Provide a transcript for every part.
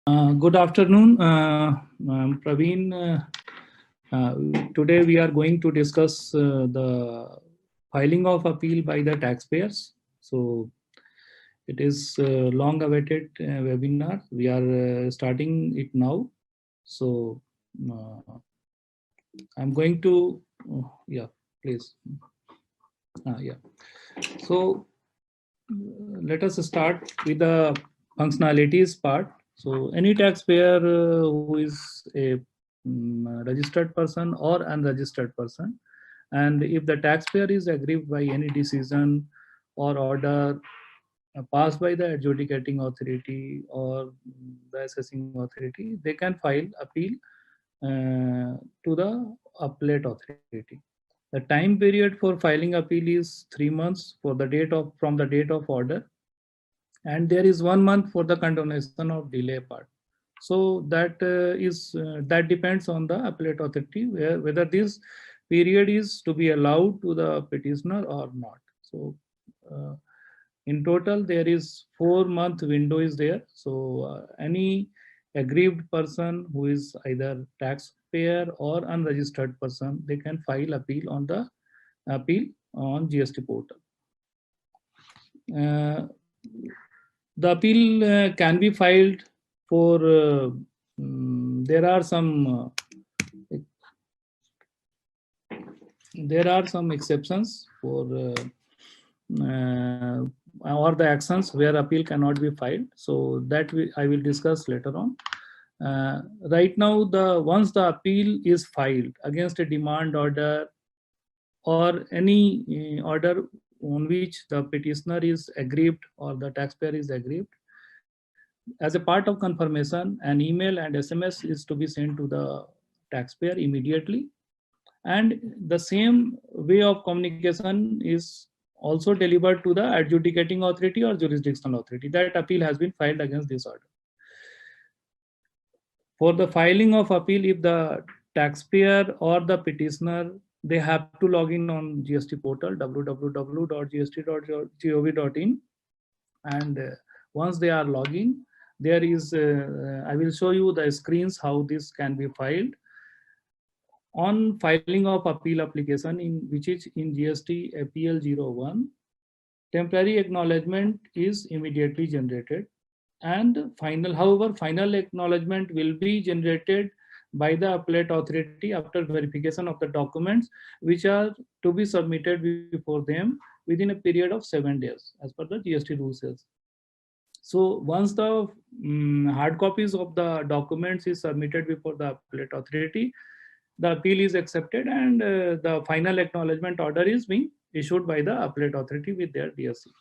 Good afternoon. I'm Praveen. Today we are going to discuss the filing of appeal by the taxpayers. So it is long-awaited webinar. We are starting it now. So uh, I'm going to, yeah, please. Yeah. So let us start with the functionalities part. So any taxpayer who is a registered person or unregistered person, and if the taxpayer is aggrieved by any decision or order passed by the adjudicating authority or the assessing authority, they can file appeal to the appellate authority. The time period for filing appeal is 3 months for the date of from the date of order, and there is 1 month for the continuation of delay part. So that depends on the appellate authority whether this period is to be allowed to the petitioner or not. So uh, in total there is 4 month window is there. So any aggrieved person who is either taxpayer or unregistered person, they can file appeal on GST portal. uh, the appeal can be filed for there are some exceptions for or the actions where appeal cannot be filed, so that I will discuss later on. Right now, the once the appeal is filed against a demand order or any order on which the petitioner is aggrieved or the taxpayer is aggrieved, as a part of confirmation, an email and SMS is to be sent to the taxpayer immediately. And the same way of communication is also delivered to the adjudicating authority or jurisdictional authority that appeal has been filed against this order. For the filing of appeal, if the taxpayer or the petitioner, they have to log in on GST portal www.gst.gov.in, and once they are logging, there is I will show you the screens how this can be filed. On filing of appeal application in which is in GST APL 01, temporary acknowledgement is immediately generated, and final acknowledgement will be generated by the appellate authority after verification of the documents which are to be submitted before them within a period of 7 days as per the GST rules. So once the hard copies of the documents is submitted before the appellate authority, the appeal is accepted, and the final acknowledgement order is being issued by the appellate authority with their DSC.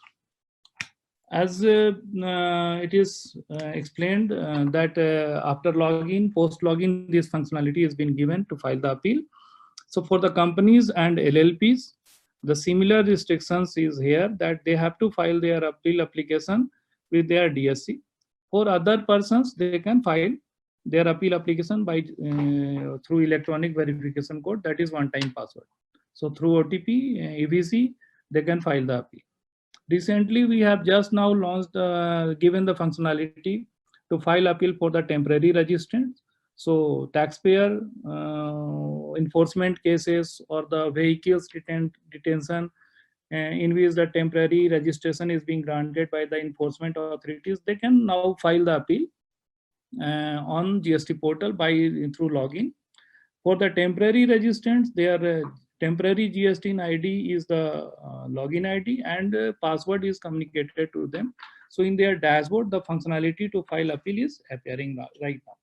As it is explained that after login, post login, this functionality has been given to file the appeal. So for the companies and LLPs, the similar restrictions is here that they have to file their appeal application with their DSC. For other persons, they can file their appeal application by through electronic verification code, that is one-time password. So through OTP, EVC, they can file the appeal. Recently, we have just now launched, given the functionality to file appeal for the temporary registrants. So taxpayer enforcement cases or the vehicles detention in which the temporary registration is being granted by the enforcement authorities, they can now file the appeal on GST portal by through login. For the temporary registrants, their temporary GST ID is the login ID, and password is communicated to them. So in their dashboard, the functionality to file appeal is appearing right now.